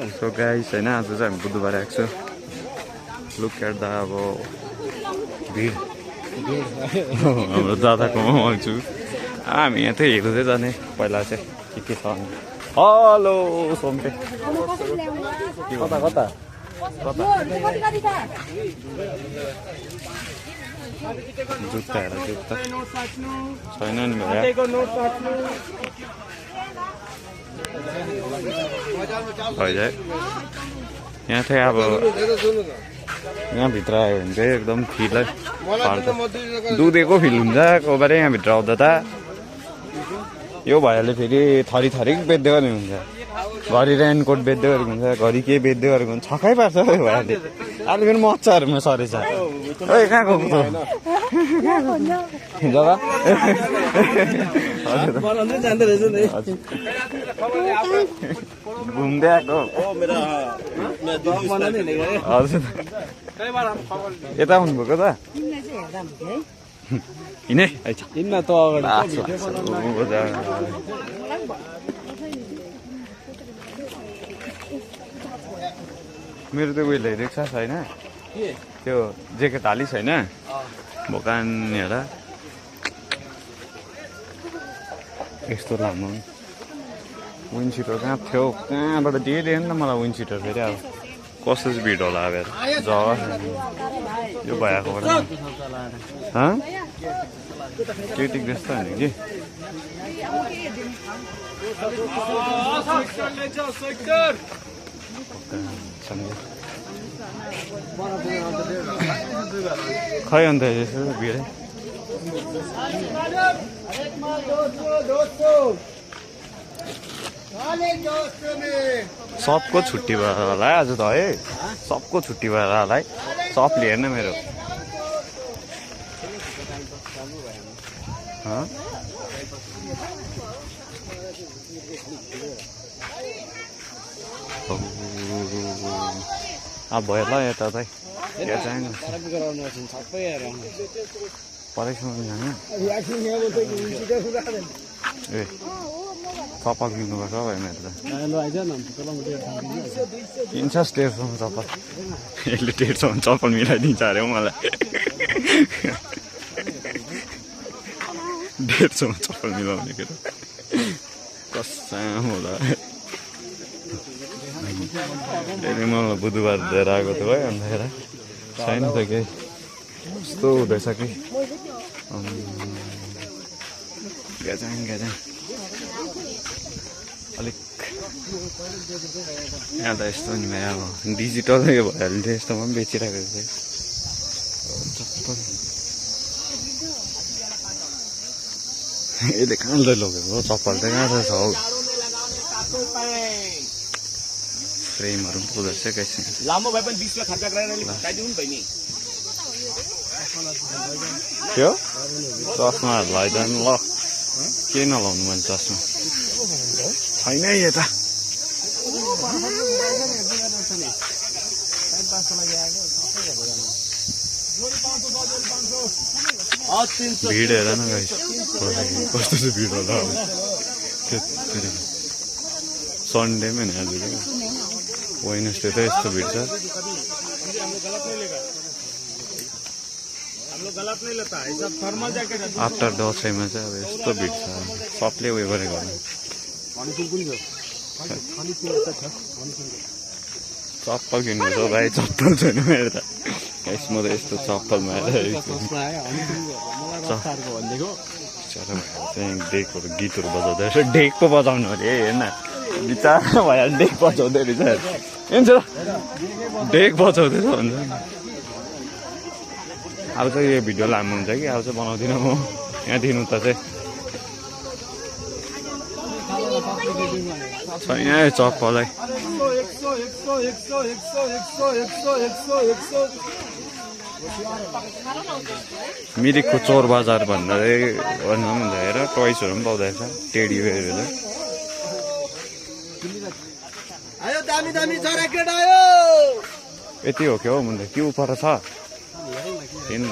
so guys हैन आज चाहिँ हामी बुधबार आएको छु लुक एट द अब भिड हाम्रो दादाकोमा आउँछु हामी यहाँ चाहिँ हेर्दै जाने पहिला चाहिँ के छ भने हेलो सोमटे कता कता कता जुत्ता हेर जुत्ता छैन नि भैया भइजाए यहाँ चाहिँ अब यहाँभित्र आयो भने चाहिँ एकदम फिलै पार्छ दुधेको फिल हुन्छ कोबारे यहाँभित्र आउँदा त यो भैयाले फेरि थरी थरी बेच्दै गरेको हुन्छ घरि रेनकोट बेच्दै गरेको हुन्छ घरि के बेच्दै गरेको हुन्छ छक्कै पार्छ यो भैयाले अहिले फेरि मच्छरहरूमा सरेछ ओइ कहाँ गएको जग्गा घुम्दै आएको हजुर यता आउनुभएको त हिँडे हिँड्न त मेरो त उयो ल्याइदिएको छ छैन त्यो ज्याकेट हाली छैन भोकान हेर यस्तो लामो विन्ड सिटर कहाँ थियो कहाँबाट दिएन नि त मलाई विन्ड सिटर फेरि अब कस्तो चाहिँ भिड होला अब जग्गा यो भएकोबाट केटिक जस्तो होइन कि खै अन्त यसो भिडै सबको छुट्टी भएर होला है आज त है सबको छुट्टी भएर होला है सबले हेर्न मेरो अब भयो ल यता चाहिँ यहाँ चाहिँ परेसम्म ए चप्पल किन्नुपर्छ भयो मेरो त किन्छस् 150 चप्पल यसले 150 चप्पल मिलाइदिन्छ अरे हौ मलाई 150 चप्पल मिलाउने के कसम होला मलाई बुधबार लिएर आएको त भयो अन्त छैन त केही कस्तो हुँदैछ कि ग्याजाङ ग्याजाङ अलिक यहाँ त यस्तो नि भयो अब डिजिटल भयो भने चाहिँ यस्तोमा पनि बेचिरहेको छ चप्पल यसले कहाँ लगेको हो चप्पल चाहिँ कहाँ छ हौ फ्रेमहरू पनि पुग्दो रहेछ कैसे लामो भए पनि 20 रुपैयाँ खर्च गरेर काटिदिनु नि बहिनी त्यो चस्माहरू लगाइदिनु ल के नलाउनु मैले चस्मा छैन यता भिड हेर न गाइस कस्तो चाहिँ भिड होला सन्डेमा नि आज वेडनेसडे त यस्तो भिड छ आफ्टर दसैँमा चाहिँ अब यस्तो भिड छ सबले उयो गरेको चप्पल किन्नु छ भाइ चप्पल छैन मेरो त म त यस्तो चप्पलमा डेकहरू गीतहरू बजाउँदै रहेछ डेक पो बजाउनु अरे हेर्न बिचारा भएर डेक बजाउँदै रहेछ हुन्छ डेक बजाउँदैछ भन्छ अब चाहिँ यो भिडियो लामो हुन्छ कि अब चाहिँ बनाउँदिनँ म यहाँ दिनु त चाहिँ छैन चप्पलै मिरिकको चोर बजार भन्दा भन्नु पनि हुन्छ हेर टोइसहरू पनि पाउँदो रहेछ टेडी बेयरहरू यति हो क्या हौ मुन्डा के उपर छ हेर्न